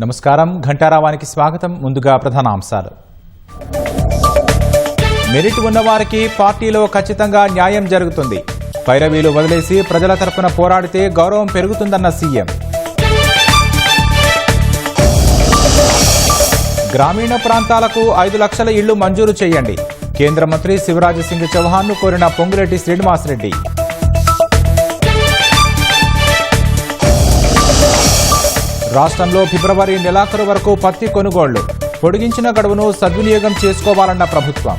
నమస్కారం. ఘంటారావానికి స్వాగతం. ముందుగా ప్రధానాంశాలు. మెరిట్ ఉన్నవారికి పార్టీలో ఖచ్చితంగా న్యాయం జరుగుతుంది. పైరవీలు వదిలేసి ప్రజల తరఫున పోరాడితే గౌరవం పెరుగుతుందన్న సీఎం. గ్రామీణ ప్రాంతాలకు 5 లక్షల ఇళ్లు మంజూరు చేయండి. కేంద్ర మంత్రి శివరాజ్ సింగ్ చౌహాన్ను కోరిన పొంగులేటి శ్రీనివాసరెడ్డి. రాష్ట్రంలో ఫిబ్రవరి నెలాఖరు వరకు పత్తి కొనుగోళ్లు. పొడిగించిన గడువును సద్వినియోగం చేసుకోవాలన్న ప్రభుత్వం.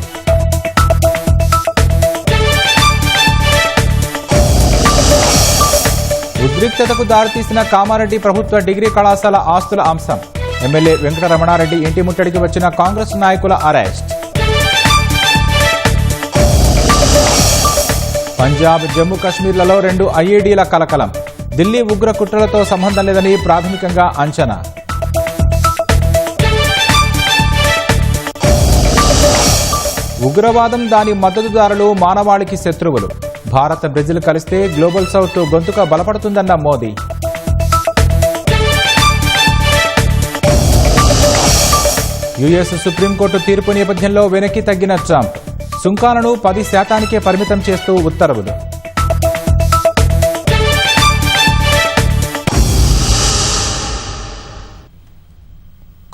ఉద్రిక్తతకు దారితీసిన కామారెడ్డి ప్రభుత్వ డిగ్రీ కళాశాల ఆస్తుల అంశం. ఎమ్మెల్యే వెంకటరమణారెడ్డి ఇంటి ముట్టడికి వచ్చిన కాంగ్రెస్ నాయకుల అరెస్ట్. పంజాబ్, జమ్మూ కశ్మీర్లలో 2 ఐఈడీల కలకలం. ఢిల్లీ ఉగ్ర కుట్రలతో సంబంధం లేదని ప్రాథమికంగా అంచనా. ఉగ్రవాదం, దాని మద్దతుదారులు మానవాళికి శత్రువులు. భారత్, బ్రెజిల్ కలిస్తే గ్లోబల్ సౌత్ గొంతుక బలపడుతుందన్న మోదీ. యుఎస్ సుప్రీంకోర్టు తీర్పు నేపథ్యంలో వెనక్కి తగ్గిన ట్రంప్. సుంకాలను 10% పరిమితం చేస్తూ ఉత్తర్వులు.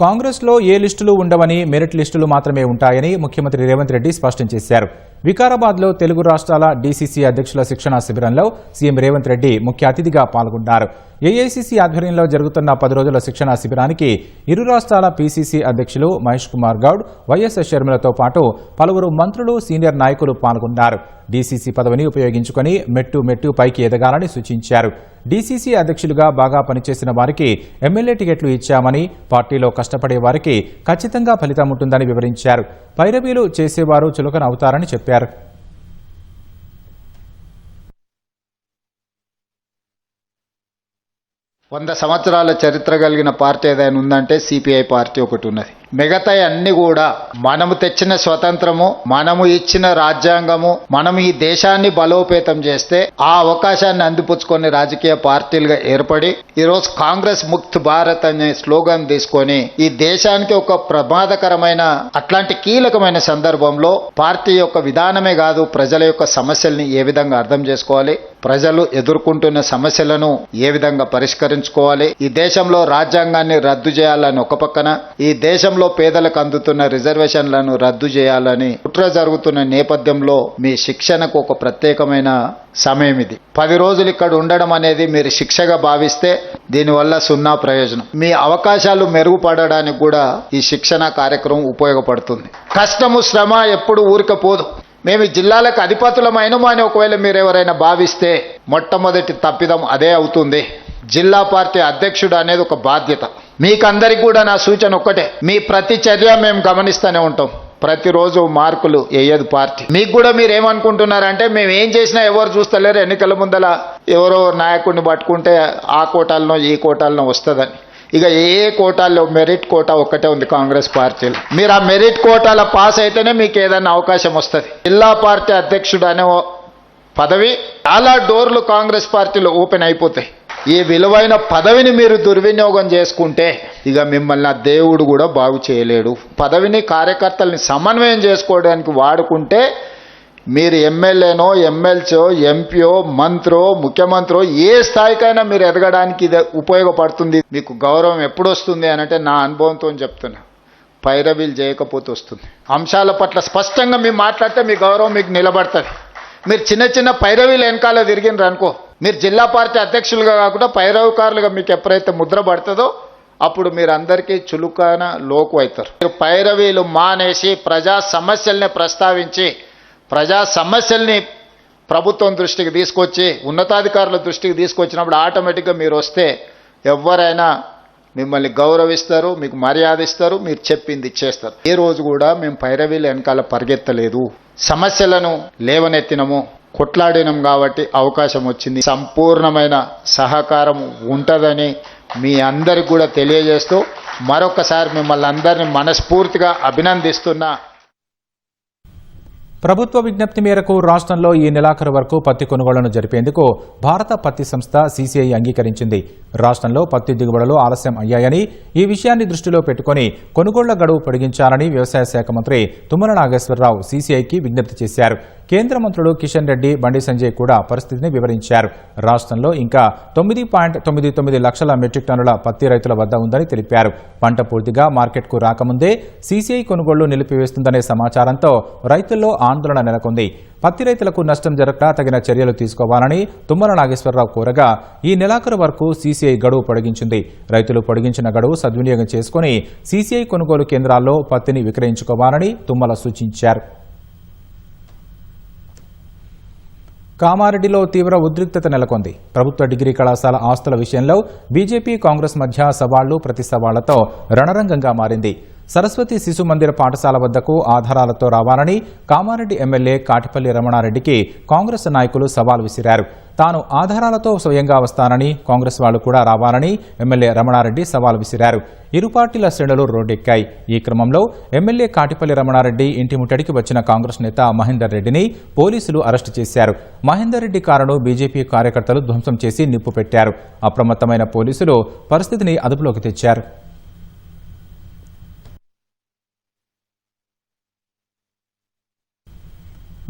కాంగ్రెస్లో ఏ లిస్టులు ఉండవని, మెరిట్ లిస్టులు మాత్రమే ఉంటాయని ముఖ్యమంత్రి రేవంత్ రెడ్డి స్పష్టం చేశారు. వికారాబాద్లో తెలుగు రాష్ట్రాల డీసీసీ అధ్యక్షుల శిక్షణా శిబిరంలో సీఎం రేవంత్ రెడ్డి ముఖ్య అతిథిగా పాల్గొన్నారు. ఏఐసీసీ ఆధ్వర్యంలో జరుగుతున్న 10 రోజుల శిక్షణా శిబిరానికి ఇరు రాష్ట్రాల పీసీసీ అధ్యక్షులు మహేష్ కుమార్ గౌడ్, వైఎస్ షర్మిలతో పాటు పలువురు మంత్రులు, సీనియర్ నాయకులు పాల్గొన్నారు. డీసీసీ పదవిని ఉపయోగించుకుని మెట్టు పైకి ఎదగాలని సూచించారు. డీసీసీ అధ్యక్షులుగా బాగా పనిచేసిన వారికి ఎమ్మెల్యే టికెట్లు ఇచ్చామని, పార్టీలో కష్టపడే వారికి ఖచ్చితంగా ఫలితం ఉంటుందని వివరించారు. పైరవీలు చేసేవారు చులకన అవుతారని చెప్పారు. వంద సంవత్సరాల చరిత్ర కలిగిన పార్టీ ఏదైనా ఉందంటే సిపిఐ పార్టీ ఒకటి ఉన్నది. మిగతా అన్ని కూడా మనము తెచ్చిన స్వతంత్రము, మనము ఇచ్చిన రాజ్యాంగము, మనం ఈ దేశాన్ని బలోపేతం చేస్తే ఆ అవకాశాన్ని అందిపుచ్చుకొని రాజకీయ పార్టీలుగా ఏర్పడి ఈరోజు కాంగ్రెస్ ముక్త్ భారత్ అనే స్లోగన్ తీసుకొని ఈ దేశానికి ఒక ప్రమాదకరమైన అట్లాంటి కీలకమైన సందర్భంలో పార్టీ యొక్క విధానమే కాదు, ప్రజల యొక్క సమస్యల్ని ఏ విధంగా అర్థం చేసుకోవాలి, ప్రజలు ఎదుర్కొంటున్న సమస్యలను ఏ విధంగా పరిష్కరించుకోవాలి, ఈ దేశంలో రాజ్యాంగాన్ని రద్దు చేయాలని ఒక పక్కన, ఈ దేశంలో పేదలకు అందుతున్న రిజర్వేషన్లను రద్దు చేయాలని కుట్ర జరుగుతున్న నేపథ్యంలో మీ శిక్షణకు ఒక ప్రత్యేకమైన సమయం ఇది. 10 రోజులు ఇక్కడ ఉండడం అనేది మీరు శిక్షగా భావిస్తే దీనివల్ల 0 ప్రయోజనం. మీ అవకాశాలు మెరుగుపడడానికి కూడా ఈ శిక్షణ కార్యక్రమం ఉపయోగపడుతుంది. కష్టము, శ్రమ ఎప్పుడు ఊరికపోదు. మేము జిల్లాలకు అధిపతులమైనము అని ఒకవేళ మీరు ఎవరైనా భావిస్తే మొట్టమొదటి తప్పిదం అదే అవుతుంది. జిల్లా పార్టీ అధ్యక్షుడు అనేది ఒక బాధ్యత. మీకందరికి కూడా నా సూచన ఒక్కటే, మీ ప్రతి చర్య మేము గమనిస్తూనే ఉంటాం. ప్రతిరోజు మార్కులు వేయదు పార్టీ. మీకు కూడా మీరు ఏమనుకుంటున్నారంటే మేము ఏం చేసినా ఎవరు చూస్తలేరు, ఎన్నికల ముందల ఎవరో నాయకుడిని పట్టుకుంటే ఆ కోటాలనో ఈ కోటాలనో వస్తుందని. ఇక ఏ కోటాల్లో మెరిట్ కోటా ఒక్కటే ఉంది కాంగ్రెస్ పార్టీలో. మీరు ఆ మెరిట్ కోటాల పాస్ అయితేనే మీకు ఏదైనా అవకాశం వస్తుంది. జిల్లా పార్టీ అధ్యక్షుడు అనే పదవి చాలా డోర్లు కాంగ్రెస్ పార్టీలో ఓపెన్ అయిపోతాయి. ఈ విలువైన పదవిని మీరు దుర్వినియోగం చేసుకుంటే ఇక మిమ్మల్ని ఆ దేవుడు కూడా బాగు చేయలేడు. పదవిని, కార్యకర్తల్ని సమన్వయం చేసుకోవడానికి వాడుకుంటే మీరు ఎమ్మెల్యేనో, ఎమ్మెల్సో, ఎంపీఓ, మంత్రో, ముఖ్యమంత్రో ఏ స్థాయికైనా మీరు ఎదగడానికి ఇది ఉపయోగపడుతుంది. మీకు గౌరవం ఎప్పుడు వస్తుంది అనంటే నా అనుభవంతో చెప్తున్నా, పైరవీలు చేయకపోతే వస్తుంది. అంశాల పట్ల స్పష్టంగా మీరు మాట్లాడితే మీ గౌరవం మీకు నిలబడుతుంది. మీరు చిన్న పైరవీలు వెనకాల తిరిగినారు అనుకో, మీరు జిల్లా పార్టీ అధ్యక్షులుగా కాకుండా పైరవకారులుగా మీకు ఎప్పుడైతే ముద్ర పడుతుందో అప్పుడు మీరు అందరికీ చులుకన లోకు అవుతారు. మీరు పైరవీలు మానేసి ప్రజా సమస్యల్ని ప్రస్తావించి, ప్రజా సమస్యల్ని ప్రభుత్వం దృష్టికి తీసుకొచ్చి, ఉన్నతాధికారుల దృష్టికి తీసుకొచ్చినప్పుడు ఆటోమేటిక్గా మీరు వస్తే ఎవరైనా మిమ్మల్ని గౌరవిస్తారు, మీకు మర్యాద ఇస్తారు, మీరు చెప్పింది ఇచ్చేస్తారు. ఏ రోజు కూడా మేము పైరవీలు వెనకాల పరిగెత్తలేదు. సమస్యలను లేవనెత్తినము, కొట్లాడినం కాబట్టి అవకాశం వచ్చింది. సంపూర్ణమైన సహకారం ఉంటుందని మీ అందరికి కూడా తెలియజేస్తూ మరొకసారి మిమ్మల్ని అందరినీ మనస్ఫూర్తిగా అభినందిస్తున్నా. ప్రభుత్వ విజ్ఞప్తి మేరకు రాష్ట్రంలో ఈ నెలాఖరు వరకు పత్తి కొనుగోళ్లను జరిపేందుకు భారత పత్తి సంస్థ సీసీఐ అంగీకరించింది. రాష్ట్రంలో పత్తి దిగుబడులు ఆలస్యం అయ్యాయని, ఈ విషయాన్ని దృష్టిలో పెట్టుకుని కొనుగోళ్ల గడువు పొడిగించాలని వ్యవసాయ శాఖ మంత్రి తుమ్మల నాగేశ్వరరావు సీసీఐకి విజ్ఞప్తి చేశారు. కేంద్ర మంత్రులు కిషన్ రెడ్డి, బండి సంజయ్ కూడా పరిస్థితిని వివరించారు. రాష్ట్రంలో ఇంకా 9.99 లక్షల మెట్రిక్ టన్నుల పత్తి రైతుల వద్ద ఉందని తెలిపారు. పంట పూర్తిగా మార్కెట్కు రాకముందే సీసీఐ కొనుగోళ్లు నిలిపివేస్తుందనే సమాచారంతో రైతుల్లో ఆందోళన నెలకొంది. పత్తి రైతులకు నష్టం జరగక తగిన చర్యలు తీసుకోవాలని తుమ్మల నాగేశ్వరరావు కోరగా ఈ నెలాఖరు వరకు సీసీఐ గడువు పొడిగించింది. రైతులు పొడిగించిన గడువు సద్వినియోగం చేసుకుని సీసీఐ కొనుగోలు కేంద్రాల్లో పత్తిని విక్రయించుకోవాలని తుమ్మల సూచించారు. కామారెడ్డిలో తీవ్ర ఉద్రిక్తత నెలకొంది. ప్రభుత్వ డిగ్రీ కళాశాల ఆస్తుల విషయంలో బీజేపీ, కాంగ్రెస్ మధ్య సవాళ్లు ప్రతి సవాళ్లతో రణరంగంగా మారింది. సరస్వతి శిశు మందిర పాఠశాల వద్దకు ఆధారాలతో రావాలని కామారెడ్డి ఎమ్మెల్యే కాటిపల్లి రమణారెడ్డికి కాంగ్రెస్ నాయకులు సవాల్ విసిరారు. తాను ఆధారాలతో స్వయంగా వస్తానని, కాంగ్రెస్ వాళ్లు కూడా రావాలని ఎమ్మెల్యే రమణారెడ్డి సవాల్ విసిరారు. ఇరు పార్టీల శ్రేణులు రోడ్డెక్కాయి. ఈ క్రమంలో ఎమ్మెల్యే కాటిపల్లి రమణారెడ్డి ఇంటి ముట్టడికి వచ్చిన కాంగ్రెస్ నేత మహేందర్ రెడ్డిని పోలీసులు అరెస్టు చేశారు. మహేందర్ రెడ్డి కారును బీజేపీ కార్యకర్తలు ధ్వంసం చేసి నిప్పు పెట్టారు. అప్రమత్తమైన పోలీసులు పరిస్థితిని అదుపులోకి తెచ్చారు.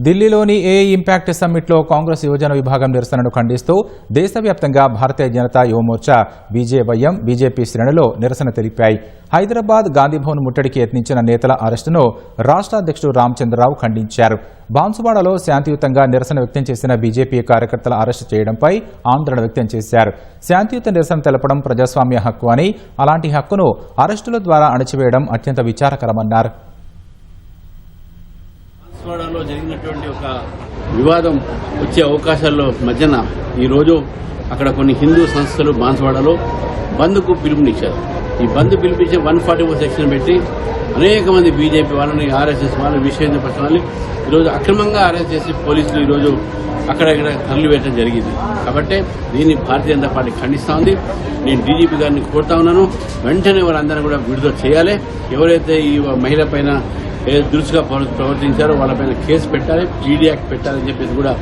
ఢిల్లీలోని ఏఐ ఇంపాక్ట్ సమ్మిట్లో కాంగ్రెస్ యువజన విభాగం నిరసనను ఖండిస్తూ దేశవ్యాప్తంగా భారతీయ జనతా యువమోర్చా, బీజేవైఎం, బీజేపీ శ్రేణులు నిరసన తెలిపాయి. హైదరాబాద్ గాంధీభవన్ ముట్టడికి యత్నించిన నేతల అరెస్టును రాష్ట్ర అధ్యక్షుడు రామచంద్రరావు ఖండించారు. బాన్సువాడలో శాంతియుతంగా నిరసన వ్యక్తం చేసిన బీజేపీ కార్యకర్తల అరెస్టు చేయడంపై ఆందోళన వ్యక్తం చేశారు. శాంతియుత నిరసన తెలపడం ప్రజాస్వామ్య హక్కు అని, అలాంటి హక్కును అరెస్టుల ద్వారా అణచివేయడం అత్యంత విచారకరమన్నారు. బాన్సువాడలో జరిగినటువంటి ఒక వివాదం వచ్చే అవకాశాల్లో మధ్యన ఈరోజు అక్కడ కొన్ని హిందూ సంస్థలు బాన్సువాడలో బంద్కు పిలుపునిచ్చారు. ఈ బంద్ పిలిపించే 144 సెక్షన్ పెట్టి అనేక మంది బీజేపీ వాళ్ళని, ఆర్ఎస్ఎస్ వాళ్ళని, విశ్వ హిందూ పరిషత్ వాళ్ళని ఈరోజు అక్రమంగా అరెస్ట్ చేసి పోలీసులు ఈరోజు అక్కడ ఇక్కడ తరలివేయడం జరిగింది. కాబట్టి దీన్ని భారతీయ జనతా పార్టీ ఖండిస్తా ఉంది. నేను డీజీపీ గారిని కోరుతా ఉన్నాను, వెంటనే వాళ్ళందరూ కూడా విడుదల చేయాలి. ఎవరైతే ఈ మహిళ పైన దురుసుగా ప్రవర్తించారో వాళ్ళపైన కేసు పెట్టాలి, ఈడీ యాక్ట్ పెట్టాలని చెప్పేసి కూడా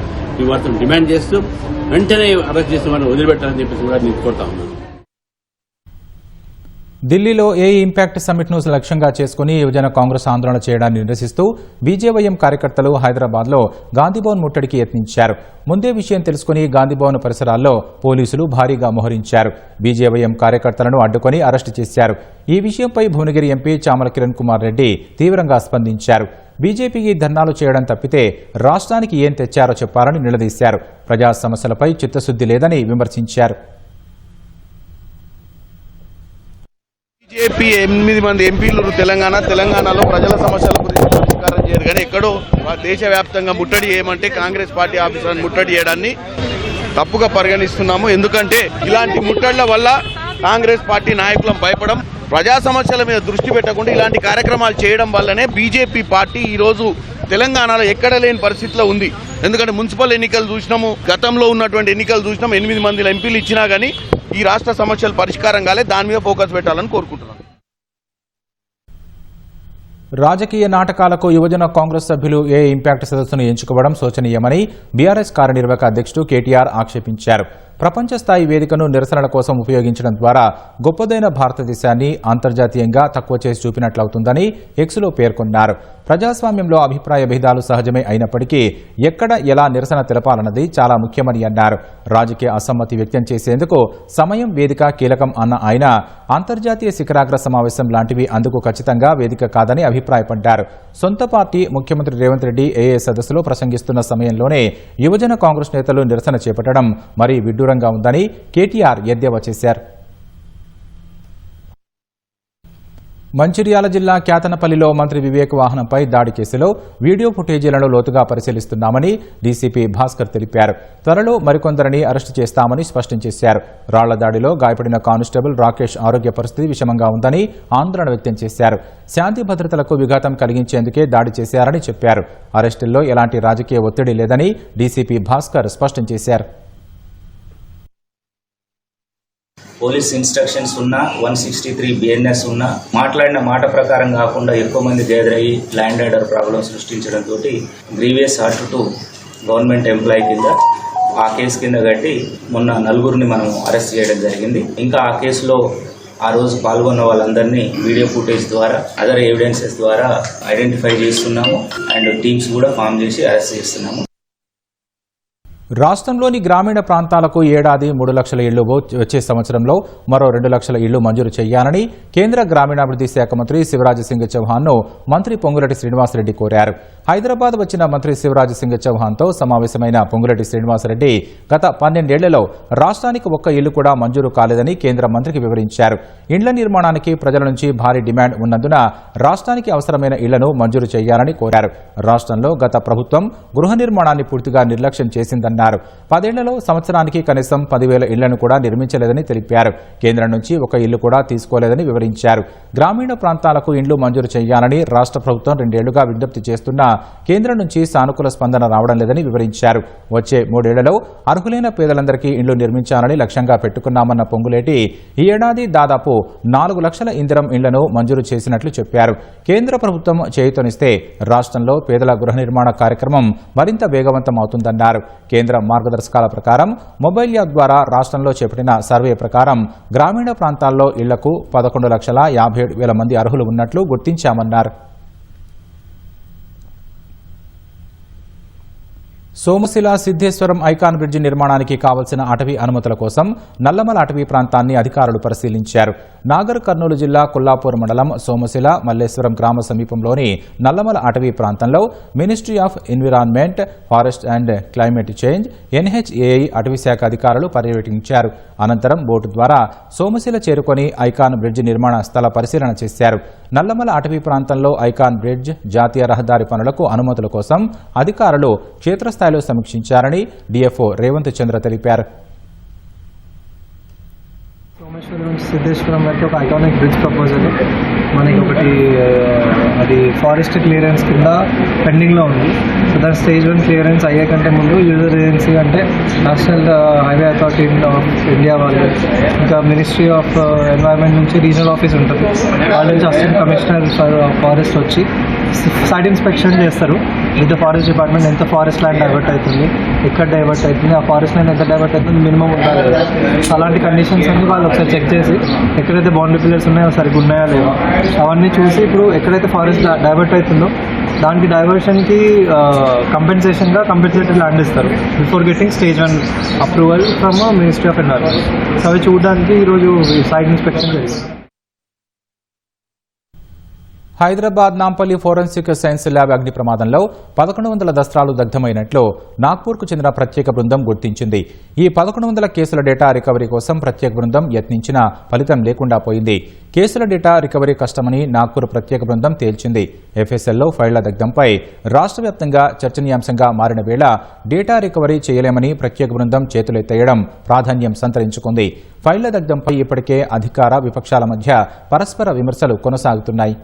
ఈ వార్తను డిమాండ్ చేస్తూ వెంటనే అరెస్ట్ చేసిన వారిని వదిలిపెట్టాలని చెప్పేసి కూడా నేను కోరుతా ఉన్నాను. ఢిల్లీలో ఏఐ ఇంపాక్ట్ సమ్మిట్ను లక్ష్యంగా చేసుకుని యువజన కాంగ్రెస్ ఆందోళన చేయడాన్ని నిరసిస్తూ బీజేవైఎం కార్యకర్తలు హైదరాబాద్లో గాంధీభవన్ ముట్టడికి యత్నించారు. ముందే విషయం తెలుసుకుని గాంధీభవన్ పరిసరాల్లో పోలీసులు భారీగా మోహరించారు. బీజేవైఎం కార్యకర్తలను అడ్డుకొని అరెస్టు చేశారు. ఈ విషయంపై భువనగిరి ఎంపీ చామల కిరణ్ కుమార్ రెడ్డి తీవ్రంగా స్పందించారు. బీజేపీకి ధర్నాలు చేయడం తప్పితే రాష్ట్రానికి ఏం తెచ్చారో చెప్పాలని నిలదీశారు. ప్రజా సమస్యలపై చిత్తశుద్ది లేదని విమర్శించారు. బీజేపీ 8 మంది ఎంపీలు తెలంగాణలో ప్రజల సమస్యల గురించి పరిష్కారం చేయరు, కానీ ఎక్కడో దేశవ్యాప్తంగా ముట్టడి చేయమంటే కాంగ్రెస్ పార్టీ ఆఫీసులను ముట్టడి చేయడాన్ని తప్పుగా పరిగణిస్తున్నాము. ఎందుకంటే ఇలాంటి ముట్టడిల వల్ల కాంగ్రెస్ పార్టీ నాయకులను భయపడం, ప్రజా సమస్యల మీద దృష్టి పెట్టకుండా ఇలాంటి కార్యక్రమాలు చేయడం వల్లనే బీజేపీ పార్టీ ఈరోజు తెలంగాణలో ఎక్కడ లేని పరిస్థితిలో ఉంది. ఎందుకంటే మున్సిపల్ ఎన్నికలు చూసినాము, గతంలో ఉన్నటువంటి ఎన్నికలు చూసినాము, 8 మంది ఎంపీలు ఇచ్చినా కానీ ఈ రాష్ట్ర సమస్యలు పరిష్కారం కాలే. దాని మీద ఫోకస్ పెట్టాలని కోరుకుంటున్నాను. రాజకీయ నాటకాలకు యువజన కాంగ్రెస్ సభ్యులు ఏ ఇంపాక్ట్ సదస్సును ఎంచుకోవడం శోచనీయమని బీఆర్ఎస్ కార్యనిర్వాహక అధ్యక్షుడు కేటీఆర్ ఆక్షేపించారు. ప్రపంచ స్థాయి వేదికను నిరసనల కోసం ఉపయోగించడం ద్వారా గొప్పదైన భారతదేశాన్ని అంతర్జాతీయంగా తక్కువ చేసి చూపినట్లవుతుందని ఎక్స్లో పేర్కొన్నారు. ప్రజాస్వామ్యంలో అభిప్రాయ భేదాలు సహజమే అయినప్పటికీ ఎక్కడ ఎలా నిరసన తెలపాలన్నది చాలా ముఖ్యమని అన్నారు. రాజకీయ అసమ్మతి వ్యక్తం చేసేందుకు సమయం, వేదిక కీలకం అన్న ఆయన అంతర్జాతీయ శిఖరాగ్ర సమావేశం లాంటివి అందుకు ఖచ్చితంగా వేదిక కాదని అభిప్రాయపడ్డారు. సొంత పార్టీ ముఖ్యమంత్రి రేవంత్ రెడ్డి ఏఏ సదస్సులో ప్రసంగిస్తున్న సమయంలోనే యువజన కాంగ్రెస్ నేతలు నిరసన చేపట్టడం మరీ విడ్డూరంగా ఉందని కేటీఆర్ ఎద్దేవా చేశారు. మంచిర్యాల జిల్లా క్యాతనపల్లిలో మంత్రి వివేక్ వాహనంపై దాడి కేసులో వీడియో ఫుటేజీలను లోతుగా పరిశీలిస్తున్నామని డీసీపీ భాస్కర్ తెలిపారు. త్వరలో మరికొందరిని అరెస్టు చేస్తామని స్పష్టం చేశారు. రాళ్ల దాడిలో గాయపడిన కానిస్టేబుల్ రాకేష్ ఆరోగ్య పరిస్థితి విషమంగా ఉందని ఆందోళన వ్యక్తం చేశారు. శాంతి భద్రతలకు విఘాతం కలిగించేందుకే దాడి చేశారని చెప్పారు. అరెస్టుల్లో ఎలాంటి రాజకీయ ఒత్తిడి లేదని డీసీపీ భాస్కర్ స్పష్టం చేశారు. పోలీస్ ఇన్స్ట్రక్షన్స్ ఉన్నా 163 బిఎన్ఎస్ ఉన్నా మాట్లాడిన మాట ప్రకారం కాకుండా ఎక్కువ మంది గ్యాదర్ అయ్యి ల్యాండ్ ఆర్డర్ ప్రాబ్లం సృష్టించడంతో grievous hurt to government employee కింద ఆ కేసు కింద కట్టి మొన్న 4 మనం అరెస్ట్ చేయడం జరిగింది. ఇంకా ఆ కేసులో ఆ రోజు పాల్గొన్న వాళ్ళందరినీ వీడియో ఫుటేజ్ ద్వారా అదర్ ఎవిడెన్సెస్ ద్వారా ఐడెంటిఫై చేస్తున్నాము అండ్ టీమ్స్ కూడా ఫామ్ చేసి అరెస్ట్ చేస్తున్నాము. రాష్ట్రంలోని గ్రామీణ ప్రాంతాలకు ఏడాది 3 లక్షల ఇళ్లు వచ్చే సంవత్సరంలో మరో 2 లక్షల ఇళ్లు మంజూరు చేయాలని కేంద్ర గ్రామీణాభివృద్ధి శాఖ మంత్రి శివరాజ్ సింగ్ చౌహాన్ను మంత్రి పొంగులేటి శ్రీనివాసరెడ్డి కోరారు. హైదరాబాద్ వచ్చిన మంత్రి శివరాజ్ సింగ్ చౌహాన్తో సమావేశమైన పొంగులేటి శ్రీనివాసరెడ్డి గత 12 ఏళ్లలో రాష్ట్రానికి ఒక్క ఇల్లు కూడా మంజూరు కాలేదని కేంద్ర మంత్రికి వివరించారు. ఇండ్ల నిర్మాణానికి ప్రజల నుంచి భారీ డిమాండ్ ఉన్నందున రాష్ట్రానికి అవసరమైన ఇళ్లను మంజూరు చేయాలని కోరారు. రాష్ట్రంలో గత ప్రభుత్వం గృహ నిర్మాణాన్ని పూర్తిగా నిర్లక్ష్యం చేసిందన్నారు. 10 ఏళ్లలో సంవత్సరానికి కనీసం 10,000 ఇళ్లను కూడా నిర్మించలేదని తెలిపారు. కేంద్రం నుంచి ఒక ఇల్లు కూడా తీసుకోలేదని వివరించారు. గ్రామీణ ప్రాంతాలకు ఇండ్లు మంజూరు చేయాలని రాష్ట్ర ప్రభుత్వం 2 ఏళ్లుగా విజ్ఞప్తి చేస్తున్నా కేంద్రం నుంచి సానుకూల స్పందన రావడం లేదని వివరించారు. వచ్చే 3 ఏళ్లలో అర్హులైన పేదలందరికీ ఇండ్లు నిర్మించాలని లక్ష్యంగా పెట్టుకున్నామన్న పొంగులేటి ఈ ఏడాది దాదాపు 4 లక్షల ఇందిరం ఇండ్లను మంజూరు చేసినట్లు చెప్పారు. కేంద్ర ప్రభుత్వం చేయూతనిస్తే రాష్ట్రంలో పేదల గృహ నిర్మాణ కార్యక్రమం మరింత వేగవంతం అవుతుందన్నారు. కేంద్ర మార్గదర్శకాల ప్రకారం మొబైల్ యాప్ ద్వారా రాష్ట్రంలో చేపట్టిన సర్వే ప్రకారం గ్రామీణ ప్రాంతాల్లో ఇళ్లకు 11,57,000 మంది అర్హులు ఉన్నట్లు గుర్తించామన్నారు. సోమశిల సిద్ధేశ్వరం ఐకాన్ బ్రిడ్జి నిర్మాణానికి కావలసిన అటవీ అనుమతుల కోసం నల్లమల అటవీ ప్రాంతాన్ని అధికారులు పరిశీలించారు. నాగర్ కర్నూలు జిల్లా కొల్లాపూర్ మండలం సోమశిల మల్లేశ్వరం గ్రామ సమీపంలోని నల్లమల అటవీ ప్రాంతంలో ministry of environment, forest and climate change, NHAI అటవీ శాఖ అధికారులు పర్యవేక్షించారు. అనంతరం బోటు ద్వారా సోమశిల చేరుకొని ఐకాన్ బ్రిడ్జి నిర్మాణ స్థల పరిశీలన చేశారు. నల్లమల అటవీ ప్రాంతంలో ఐకాన్ బ్రిడ్జ్, జాతీయ రహదారి పనులకు అనుమతుల కోసం అధికారులు క్షేత్రస్థాయిలో సమీక్షించారని DFO రేవంత్ చంద్ర తెలిపారు. సోమేశ్వరం సిద్ధేశ్వరం వరకు ఒక ఐకానిక్ బ్రిడ్జ్ ప్రపోజల్ మనకి ఒకటి అది ఫారెస్ట్ క్లియరెన్స్ కింద పెండింగ్లో ఉంది. సో దాని స్టేజ్ 1 క్లియరెన్స్ అయ్యే కంటే ముందు యూజర్ ఏజెన్సీ అంటే national highway authority of India వాళ్ళు, ఇంకా మినిస్ట్రీ ఆఫ్ ఎన్వైరన్మెంట్ నుంచి రీజనల్ ఆఫీస్ ఉంటుంది, వాళ్ళ నుంచి అసిస్టెంట్ కమిషనర్ ఫారెస్ట్ వచ్చి సైట్ ఇన్స్పెక్షన్ చేస్తారు. విత్ ఫారెస్ట్ డిపార్ట్మెంట్ ఎంత ఫారెస్ట్ ల్యాండ్ డైవర్ట్ అవుతుంది, ఎక్కడ డైవర్ట్ అవుతుంది, ఆ ఫారెస్ట్ ల్యాండ్ ఎంత డైవర్ట్ అవుతుంది మినిమం ఉండాలి కదా. అలాంటి కండిషన్స్ అన్ని వాళ్ళు ఒకసారి చెక్ చేసి ఎక్కడైతే బౌండరీ పిల్లర్స్ ఉన్నాయో సరిగ్గా ఉన్నాయా లేవా అవన్నీ చూసి ఇప్పుడు ఎక్కడైతే ఫారెస్ట్ డైవర్ట్ అవుతుందో దానికి డైవర్షన్కి కంపెన్సేషన్గా కంపెన్సేటెడ్ ల్యాండ్ ఇస్తారు before getting stage 1 approval from ministry of environment. So అవి చూడడానికి ఈరోజు సైట్ ఇన్స్పెక్షన్ జరిగింది. Hyderabad Nampally forensic science lab అగ్ని ప్రమాదంలో 1100 దస్త్రాలు దగ్ధమైనట్లు నాగ్పూర్కు చెందిన ప్రత్యేక బృందం గుర్తించింది. ఈ 1100 కేసుల డేటా రికవరీ కోసం ప్రత్యేక బృందం యత్నించినా ఫలితం లేకుండా పోయింది. కేసుల డేటా రికవరీ కష్టమని నాగ్పూర్ ప్రత్యేక బృందం తేల్చింది. FSLలో ఫైళ్ల దగ్ధంపై రాష్ట్ర వ్యాప్తంగా చర్చనీయాంశంగా మారిన వేళ డేటా రికవరీ చేయలేమని ప్రత్యేక బృందం చేతులెత్తేయడం ప్రాధాన్యం సంతరించుకుంది. ఫైళ్ల దగ్ధంపై ఇప్పటికే అధికార విపక్షాల మధ్య పరస్పర విమర్శలు కొనసాగుతున్నాయి.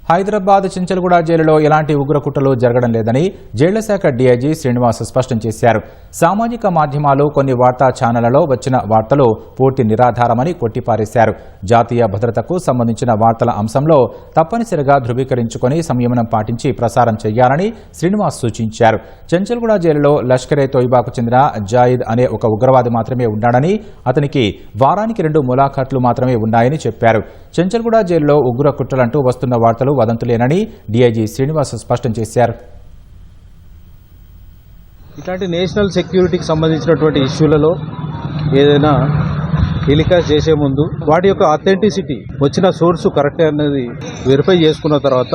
హైదరాబాద్ చించల్గూడ జైలులో ఎలాంటి ఉగ్రకుట్రలు జరగడం లేదని జైళ్ల శాఖ DIG శ్రీనివాస్ స్పష్టం చేశారు. సామాజిక మాధ్యమాలు, కొన్ని వార్తా ఛానళ్లలో వచ్చిన వార్తలు పూర్తి నిరాధారమని కొట్టిపారేశారు. జాతీయ భద్రతకు సంబంధించిన వార్తల అంశంలో తప్పనిసరిగా ధృవీకరించుకొని సంయమనం పాటించి ప్రసారం చేయాలని శ్రీనివాస్ సూచించారు. చించల్గూడ జైలులో లష్కరే తోయిబాకు చెందిన జాయిద్ అనే ఒక ఉగ్రవాది మాత్రమే ఉన్నాడని, అతనికి వారానికి 2 ములాఖాట్లు మాత్రమే ఉన్నాయని చెప్పారు. చించల్గూడ జైలులో ఉగ్ర కుట్రలంటూ వస్తున్న వార్తలు వదంతులేనని DIG శ్రీనివాస్ స్పష్టం చేశారు. ఇట్లాంటి నేషనల్ సెక్యూరిటీకి సంబంధించినటువంటి ఇష్యూలలో ఏదైనా టెలికాస్ట్ చేసే ముందు వాటి యొక్క అథెంటిసిటీ, వచ్చిన సోర్సు కరెక్టే అనేది వెరిఫై చేసుకున్న తర్వాత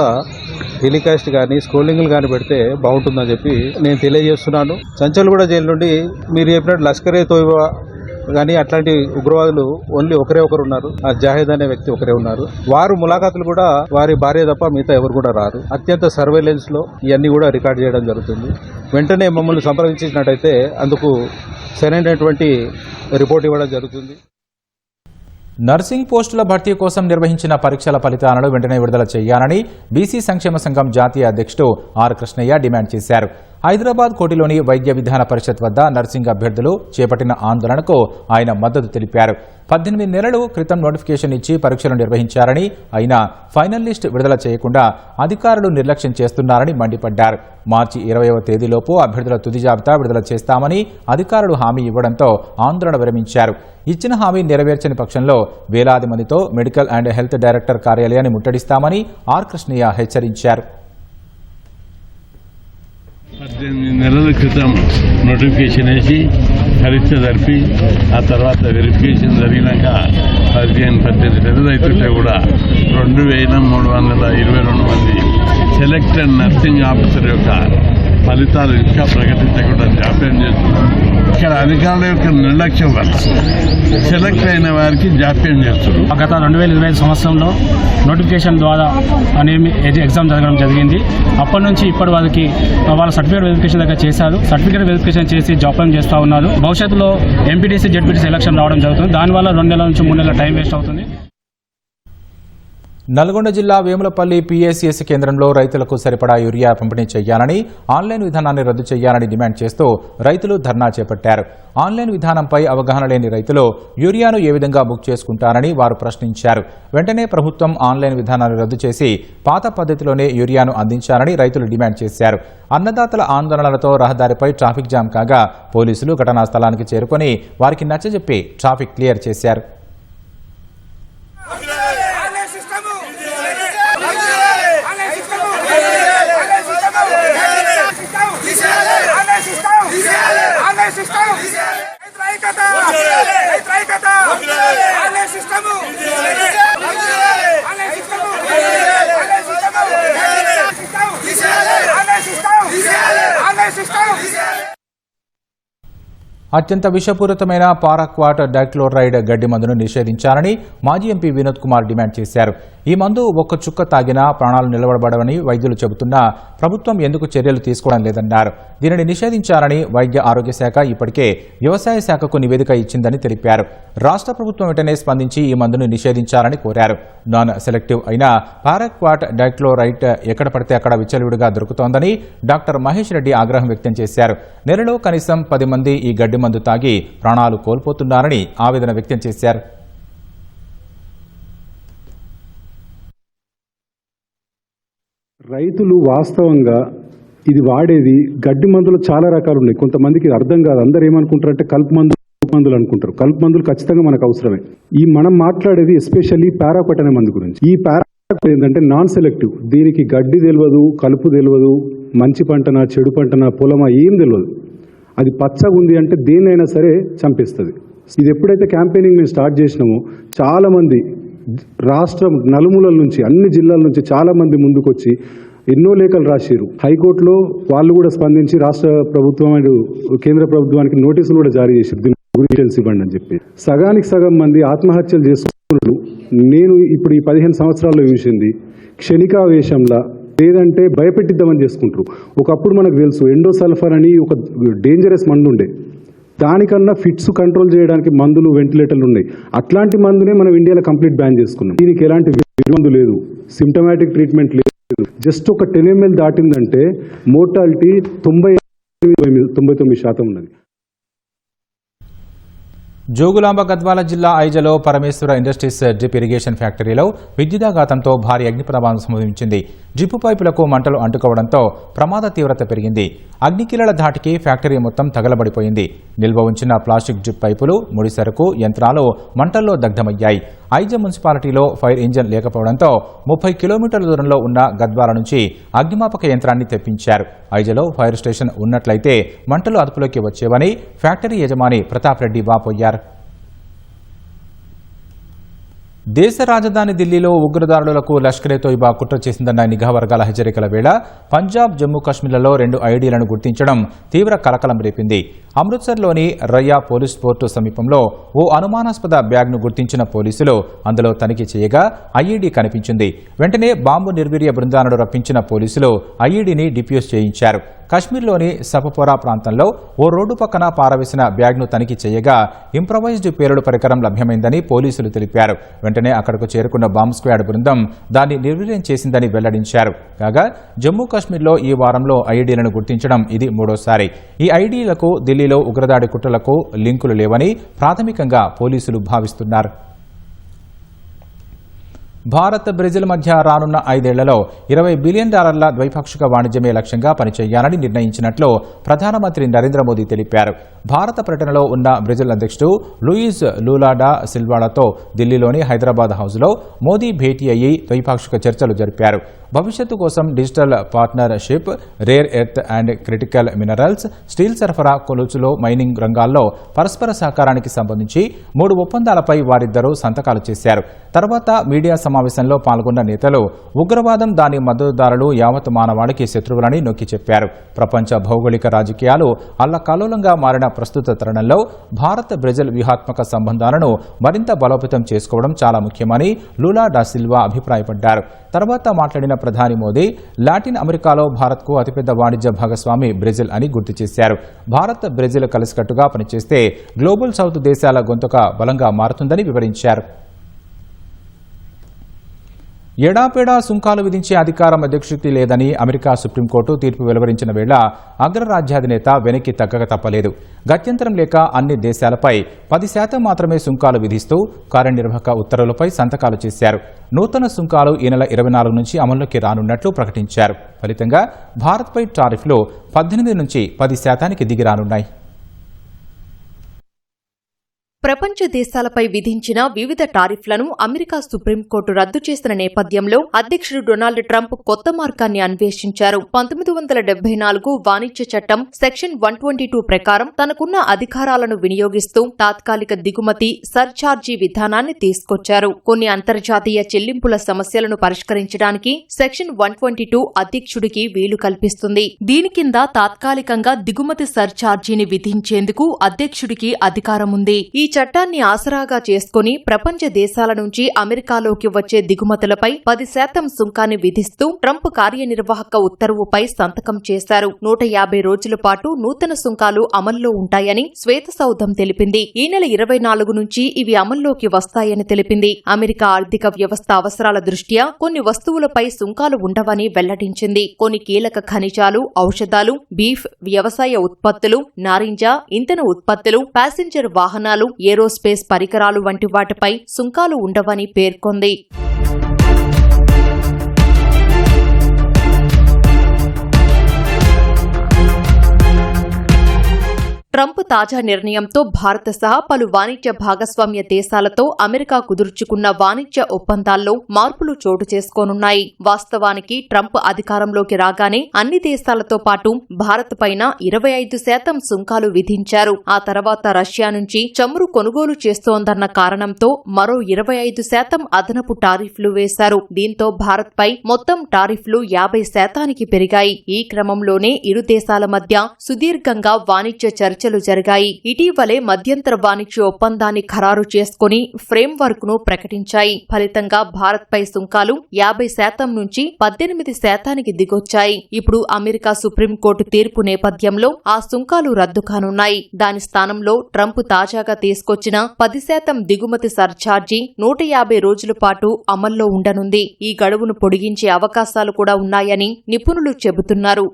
టెలికాస్ట్ కానీ స్క్రోలింగ్లు కానీ పెడితే బాగుంటుందని చెప్పి నేను తెలియజేస్తున్నాను. చంచల్గూడ జైలు నుండి మీరు చెప్పినట్టు లష్కరే తోయిబా కానీ అట్లాంటి ఉగ్రవాదులు ఓన్లీ ఒకరే ఒకరు ఉన్నారు. ఆ జాహిద్ అనే వ్యక్తి ఒకరే ఉన్నారు. వారు ములాఖాతులు కూడా వారి భార్య తప్ప మిగతా ఎవరు కూడా రారు. అత్యంత సర్వేలెన్స్ లో ఇవన్నీ కూడా రికార్డ్ చేయడం జరుగుతుంది. వెంటనే మమ్మల్ని సంప్రదించినట్టయితే అందుకు సరైనటువంటి రిపోర్ట్ ఇవ్వడం జరుగుతుంది. నర్సింగ్ పోస్టుల భర్తీ కోసం నిర్వహించిన పరీక్షల ఫలితాలను వెంటనే విడుదల చేయాలని బీసీ సంక్షేమ సంఘం జాతీయ అధ్యక్షుడు ఆర్ కృష్ణయ్య డిమాండ్ చేశారు. హైదరాబాద్ కోటిలోని వైద్య విధాన పరిషత్ వద్ద నర్సింగ్ అభ్యర్థులు చేపట్టిన ఆందోళనకు ఆయన మద్దతు తెలిపారు. 18 నెలలు క్రితం నోటిఫికేషన్ ఇచ్చి పరీక్షలు నిర్వహించారని, అయినా ఫైనల్ లిస్ట్ విడుదల చేయకుండా అధికారులు నిర్లక్ష్యం చేస్తున్నారని మండిపడ్డారు. మార్చి 20వ తేదీలోపు అభ్యర్థుల తుది జాబితా విడుదల చేస్తామని అధికారులు హామీ ఇవ్వడంతో ఆందోళన విరమించారు. ఇచ్చిన హామీ నెరవేర్చని పక్షంలో వేలాది మందితో మెడికల్ అండ్ హెల్త్ డైరెక్టర్ కార్యాలయాన్ని ముట్టడిస్తామని ఆర్ కృష్ణయ్య హెచ్చరించారు. 18 నెలల క్రితం నోటిఫికేషన్ వేసి పరీక్ష జరిపి ఆ తర్వాత వెరిఫికేషన్ జరిగినాక 18 నెలలు అవుతుంటే కూడా 2322 మంది సెలెక్టెడ్ నర్సింగ్ ఆఫీసర్ యొక్క ఫలితాలు ఇంకా ప్రకటించకుండా జాప్యం చేస్తున్నారు. ఇక్కడ అధికారుల యొక్క నిర్లక్ష్యం వల్ల సెలెక్ట్ అయిన వారికి జాప్యం చేస్తున్నారు. గత 2025 సంవత్సరంలో నోటిఫికేషన్ ద్వారా ఎగ్జామ్ జరగడం జరిగింది. అప్పటి నుంచి ఇప్పటి వరకు వాళ్ళ సర్టిఫికేట్ వెరిఫికేషన్ దగ్గర చేశారు. సర్టిఫికేట్ వెరిఫికేషన్ చేసి జాప్యం చేస్తూ ఉన్నారు. భవిష్యత్తులో ఎంపీటీసీ జెడ్పీటీసీ ఎలక్షన్ రావడం జరుగుతుంది. దానివల్ల 2 నెలల నుంచి 3 నెలల టైం వేస్ట్ అవుతుంది. నల్గొండ జిల్లా వేములపల్లి పీఎస్సీఎస్ కేంద్రంలో రైతులకు సరిపడా యూరియా పంపిణీ చేయాలని, ఆన్లైన్ విధానాన్ని రద్దు చేయాలని డిమాండ్ చేస్తూ రైతులు ధర్నా చేపట్టారు. ఆన్లైన్ విధానంపై అవగాహన లేని రైతులు యూరియాను ఏ విధంగా బుక్ చేసుకుంటారని వారు ప్రశ్నించారు. వెంటనే ప్రభుత్వం ఆన్లైన్ విధానాన్ని రద్దు చేసి పాత పద్ధతిలోనే యూరియాను అందించాలని రైతులు డిమాండ్ చేశారు. అన్నదాతల ఆందోళనలతో రహదారిపై ట్రాఫిక్ జామ్ కాగా పోలీసులు ఘటనా స్థలానికి చేరుకుని వారికి నచ్చజెప్పి ట్రాఫిక్ క్లియర్ చేశారు. అత్యంత విషపూరితమైన పారాక్వాట్ డైక్లోరైడ్ గడ్డి మందును నిషేధించాలని మాజీ ఎంపీ వినోద్ కుమార్ డిమాండ్ చేశారు. ఈ మందు ఒక్క చుక్క తాగినా ప్రాణాలు నిలబడబడవని వైద్యులు చెబుతున్నా ప్రభుత్వం ఎందుకు చర్యలు తీసుకోవడం లేదన్నారు. దీనిని నిషేధించాలని వైద్య ఆరోగ్య శాఖ ఇప్పటికే వ్యవసాయ శాఖకు నివేదిక ఇచ్చిందని తెలిపారు. రాష్ట్ర ప్రభుత్వం వెంటనే స్పందించి ఈ మందును నిషేధించాలని కోరారు. నాన్ సెలెక్టివ్ అయిన పారాక్వాట్ డైక్లోరైడ్ ఎక్కడ పడితే అక్కడ విచ్చలవిడిగా దొరుకుతోందని డాక్టర్ మహేష్ రెడ్డి ఆగ్రహం వ్యక్తం చేశారు. నెలలో కనీసం 10 మంది ఈ గడ్డి మందు తాగి ప్రాణాలు కోల్పోతున్నారని ఆవేదన వ్యక్తం చేశారు. రైతులు వాస్తవంగా ఇది వాడేది గడ్డి మందులు చాలా రకాలు ఉన్నాయి. కొంతమందికి ఇది అర్థం కాదు. అందరూ ఏమనుకుంటారంటే కలుపు మందులు అనుకుంటారు. కలుపు మందులు ఖచ్చితంగా మనకు అవసరమే. ఈ మనం మాట్లాడేది ఎస్పెషల్లీ పారాక్వాట్ అనే మందు గురించి. ఈ పారాక్వాట్ ఏంటంటే నాన్ సెలెక్టివ్. దీనికి గడ్డి తెలియదు, కలుపు తెలియదు, మంచి పంటనా చెడు పంటనా పొలమా ఏం తెలియదు. అది పచ్చగా ఉంది అంటే దేన్నైనా సరే చంపేస్తుంది. ఇది ఎప్పుడైతే క్యాంపెయినింగ్ మేము స్టార్ట్ చేసినామో చాలామంది రాష్ట్రం నలుమూలల నుంచి అన్ని జిల్లాల నుంచి చాలామంది ముందుకొచ్చి ఎన్నో లేఖలు రాసిరు. హైకోర్టులో వాళ్ళు కూడా స్పందించి రాష్ట్ర ప్రభుత్వం అండ్ కేంద్ర ప్రభుత్వానికి నోటీసులు కూడా జారీ చేశారు. దీని గురించి ఇవ్వండి అని చెప్పి సగానికి సగం మంది ఆత్మహత్యలు చేసుకున్నారు. నేను ఇప్పుడు ఈ 15 సంవత్సరాల్లో చూసింది క్షణికావేశంలా లేదంటే భయపెట్టిద్దామని చేసుకుంటారు. ఒకప్పుడు మనకు తెలుసు ఎండోసల్ఫర్ అని ఒక డేంజరస్ మందు ఉండే. దానికన్నా ఫిట్స్ కంట్రోల్ చేయడానికి మందులు, వెంటిలేటర్లు ఉన్నాయి. అట్లాంటి మందునే మనం ఇండియాలో కంప్లీట్ బ్యాన్ చేసుకున్నాం. దీనికి ఎలాంటి మందు లేదు, సిమ్టమాటిక్ ట్రీట్మెంట్ లేదు. జస్ట్ ఒక 10 ml దాటిందంటే మోర్టాలిటీ 99% ఉన్నది. జోగులాంబ గద్వాల జిల్లా ఐజలో పరమేశ్వర ఇండస్ట్రీస్ డ్రిప్ ఇరిగేషన్ ఫ్యాక్టరీలో విద్యుదాఘాతంతో భారీ అగ్ని ప్రమాదం సంభవించింది. డ్రిప్ పైపులకు మంటలు అంటుకోవడంతో ప్రమాద తీవ్రత పెరిగింది. అగ్నికిలల ధాటికి ఫ్యాక్టరీ మొత్తం తగలబడిపోయింది. నిల్వ ఉంచిన ప్లాస్టిక్ డ్రిప్ పైపులు, ముడి సరుకు, యంత్రాలు మంటల్లో దగ్ధమయ్యాయి. ఐజ మున్సిపాలిటీలో ఫైర్ ఇంజన్ లేకపోవడంతో 30 కిలోమీటర్ల దూరంలో ఉన్న గద్వాల నుంచి అగ్నిమాపక యంత్రాన్ని తెప్పించారు. ఐజలో ఫైర్ స్టేషన్ ఉన్నట్లయితే మంటలు అదుపులోకి వచ్చేవని ఫ్యాక్టరీ యజమాని ప్రతాప్ రెడ్డి వాపోయారు. దేశ రాజధాని ఢిల్లీలో ఉగ్రదాడులకు లష్కరే తోయిబా కుట్ర చేసిందన్న నిఘా వర్గాల హెచ్చరికల వేళ పంజాబ్, జమ్మూ కాశ్మీర్లలో 2 ఐడీలను గుర్తించడం తీవ్ర కలకలం రేపింది. అమృత్సర్లోని రయ్యా పోలీస్ పోర్టు సమీపంలో ఓ అనుమానాస్పద బ్యాగ్ను గుర్తించిన పోలీసులు అందులో తనిఖీ చేయగా ఐఈడీ కనిపించింది. వెంటనే బాంబు నిర్వీర్య బృందాలను రప్పించిన పోలీసులు ఐఈడీని డిఫ్యూజ్ చేయించారు. కశ్మీర్లోని సపపోరా ప్రాంతంలో ఓ రోడ్డు పక్కన పారవేసిన బ్యాగ్ను తనిఖీ చేయగా ఇంప్రవైజ్డ్ పేలుడు పరికరం లభ్యమైందని పోలీసులు తెలిపారు. వెంటనే అక్కడకు చేరుకున్న బాంబ్ స్క్వాడ్ బృందం దాన్ని నిర్వీర్యం చేసిందని వెల్లడించారు. కాగా జమ్మూ కశ్మీర్లో ఈ వారంలో ఐఈడీలను గుర్తించడం ఇది మూడోసారి. ఈ ఐఈడీలకు ఢిల్లీలో ఉగ్రదాడి కుట్రలకు లింకులు లేవని ప్రాథమికంగా పోలీసులు భావిస్తున్నారు. భారత్ బ్రెజిల్ మధ్య రానున్న 5 ఏళ్లలో $20 బిలియన్ ద్వైపాక్షిక వాణిజ్యమే లక్ష్యంగా పనిచేయాలని నిర్ణయించినట్లు ప్రధానమంత్రి నరేంద్ర మోదీ తెలిపారు. భారత పర్యటనలో ఉన్న బ్రెజిల్ అధ్యక్షుడు లూయిజ్ లూలా డా సిల్వాతో ఢిల్లీలోని హైదరాబాద్ హౌస్లో మోదీ భేటీ అయ్యి ద్వైపాక్షిక చర్చలు జరిపారు. భవిష్యత్తు కోసం digital partnership, rare earth and critical minerals, steel సరఫరా, కొలుచులో మైనింగ్ రంగాల్లో పరస్పర సహకారానికి సంబంధించి 3 ఒప్పందాలపై వారిద్దరూ సంతకాలు చేశారు. తర్వాత మీడియా సమావేశంలో పాల్గొన్న నేతలు ఉగ్రవాదం, దాని మద్దతుదారులు యావత్ మానవాళికి శత్రువులని నొక్కి చెప్పారు. ప్రపంచ భౌగోళిక రాజకీయాలు అల్లకల్లోలంగా మారిన ప్రస్తుత తరుణంలో భారత్ బ్రెజిల్ వ్యూహాత్మక సంబంధాలను మరింత బలోపేతం చేసుకోవడం చాలా ముఖ్యమని లూలా డా సిల్వా అభిప్రాయపడ్డారు. తర్వాత మాట్లాడిన ప్రధాని మోదీ లాటిన్ అమెరికాలో భారత్కు అతిపెద్ద వాణిజ్య భాగస్వామి బ్రెజిల్ అని గుర్తు చేశారు. భారత్ బ్రెజిల్ కలిసికట్టుగా పనిచేస్తే గ్లోబల్ సౌత్ దేశాల గొంతుక బలంగా మారుతుందని వివరించారు. ఎడాపెడా సుంకాలు విధించే అధికారం అధ్యక్షుడికి లేదని అమెరికా సుప్రీంకోర్టు తీర్పు వెలువరించిన వేళ అగ్రరాజ్యాధినేత వెనక్కి తగ్గక తప్పలేదు. గత్యంతరం లేక అన్ని దేశాలపై 10% మాత్రమే సుంకాలు విధిస్తూ కార్యనిర్వాహక ఉత్తర్వులపై సంతకాలు చేశారు. నూతన సుంకాలు ఈ నెల 24 నుంచి అమల్లోకి రానున్నట్లు ప్రకటించారు. ఫలితంగా భారత్పై టారిఫ్లు 18 నుంచి 10% దిగి రానున్నాయి. ప్రపంచ దేశాలపై విధించిన వివిధ టారిఫ్లను అమెరికా సుప్రీంకోర్టు రద్దు చేసిన నేపథ్యంలో అధ్యక్షుడు డొనాల్డ్ ట్రంప్ కొత్త మార్గాన్ని అన్వేషించారు. 1974 వాణిజ్య చట్టం సెక్షన్ 122 ప్రకారం తనకున్న అధికారాలను వినియోగిస్తూ తాత్కాలిక దిగుమతి సర్ఛార్జీ విధానాన్ని తీసుకొచ్చారు. కొన్ని అంతర్జాతీయ చెల్లింపుల సమస్యలను పరిష్కరించడానికి సెక్షన్ 122 అధ్యక్షుడికి వీలు కల్పిస్తుంది. దీని కింద తాత్కాలికంగా దిగుమతి సర్ఛార్జీని విధించేందుకు అధ్యక్షుడికి అధికారముంది. ఈ చట్టాన్ని ఆసరాగా చేసుకుని ప్రపంచ దేశాల నుంచి అమెరికాలోకి వచ్చే దిగుమతులపై 10% సుంకాన్ని విధిస్తూ ట్రంప్ కార్యనిర్వాహక ఉత్తర్వుపై సంతకం చేశారు. 150 రోజుల పాటు నూతన సుంకాలు అమల్లో ఉంటాయని శ్వేతసౌధం తెలిపింది. ఈ నెల 24 నుంచి ఇవి అమల్లోకి వస్తాయని తెలిపింది. అమెరికా ఆర్థిక వ్యవస్థ అవసరాల దృష్ట్యా కొన్ని వస్తువులపై సుంకాలు ఉండవని వెల్లడించింది. కొన్ని కీలక ఖనిజాలు, ఔషధాలు, బీఫ్, వ్యవసాయ ఉత్పత్తులు, నారింజ, ఇంధన ఉత్పత్తులు, ప్యాసింజర్ వాహనాలు, ఏరోస్పేస్ పరికరాలు వంటి వాటిపై సుంకాలు ఉండవని పేర్కొంది. ట్రంప్ తాజా నిర్ణయంతో భారత్ సహా పలు వాణిజ్య భాగస్వామ్య దేశాలతో అమెరికా కుదుర్చుకున్న వాణిజ్య ఒప్పందాల్లో మార్పులు చోటు చేసుకోనున్నాయి. వాస్తవానికి ట్రంప్ అధికారంలోకి రాగానే అన్ని దేశాలతో పాటు భారత్ పైన 25% సుంకాలు విధించారు. ఆ తర్వాత రష్యా నుంచి చమురు కొనుగోలు చేస్తోందన్న కారణంతో మరో 25% అదనపు టారిఫ్లు వేశారు. దీంతో భారత్ పై మొత్తం టారిఫ్లు 50% పెరిగాయి. ఈ క్రమంలోనే ఇరు దేశాల మధ్య సుదీర్ఘంగా వాణిజ్య చర్చలు జరిగాయి. ఇటీవలే మధ్యంతర వాణిజ్య ఒప్పందాన్ని ఖరారు చేసుకుని ఫ్రేమ్వర్క్ ను ప్రకటించాయి. ఫలితంగా భారత్ పై సుంకాలు 50% నుంచి 18% దిగొచ్చాయి. ఇప్పుడు అమెరికా సుప్రీంకోర్టు తీర్పు నేపథ్యంలో ఆ సుంకాలు రద్దు కానున్నాయి. దాని స్థానంలో ట్రంప్ తాజాగా తీసుకొచ్చిన 10% దిగుమతి సర్ఛార్జీ 150 రోజుల పాటు అమల్లో ఉండనుంది. ఈ గడువును పొడిగించే అవకాశాలు కూడా ఉన్నాయని నిపుణులు చెబుతున్నారు.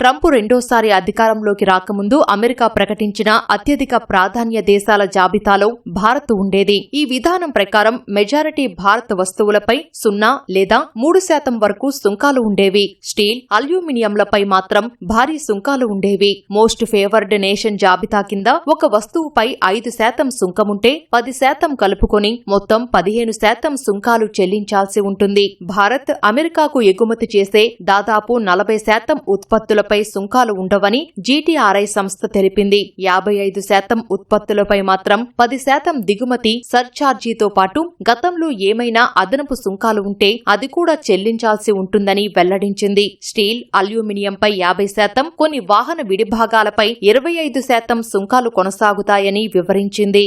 ట్రంప్ రెండోసారి అధికారంలోకి రాకముందు అమెరికా ప్రకటించిన అత్యధిక ప్రాధాన్య దేశాల జాబితాలో భారత్ ఉండేది. ఈ విధానం ప్రకారం మెజారిటీ భారత్ వస్తువులపై 0 లేదా 3% వరకు సుంకాలు ఉండేవి. స్టీల్, అల్యూమినియంలపై మాత్రం భారీ సుంకాలు ఉండేవి. మోస్ట్ ఫేవర్డ్ నేషన్ జాబితా కింద ఒక వస్తువుపై 5% సుంకముంటే 10% కలుపుకొని మొత్తం 15% సుంకాలు చెల్లించాల్సి ఉంటుంది. భారత్ అమెరికాకు ఎగుమతి చేసే దాదాపు 40% ఉత్పత్తులపై సుంకాలు ఉండవని జీటీఆర్ఐ సంస్థ తెలిపింది. 55% ఉత్పత్తులపై మాత్రం 10% దిగుమతి సర్ఛార్జీతో పాటు గతంలో ఏమైనా అదనపు సుంకాలు ఉంటే అది కూడా చెల్లించాల్సి ఉంటుందని వెల్లడించింది. స్టీల్, అల్యూమినియంపై 50%, కొన్ని వాహన విడిభాగాలపై 25% సుంకాలు కొనసాగుతాయని వివరించింది.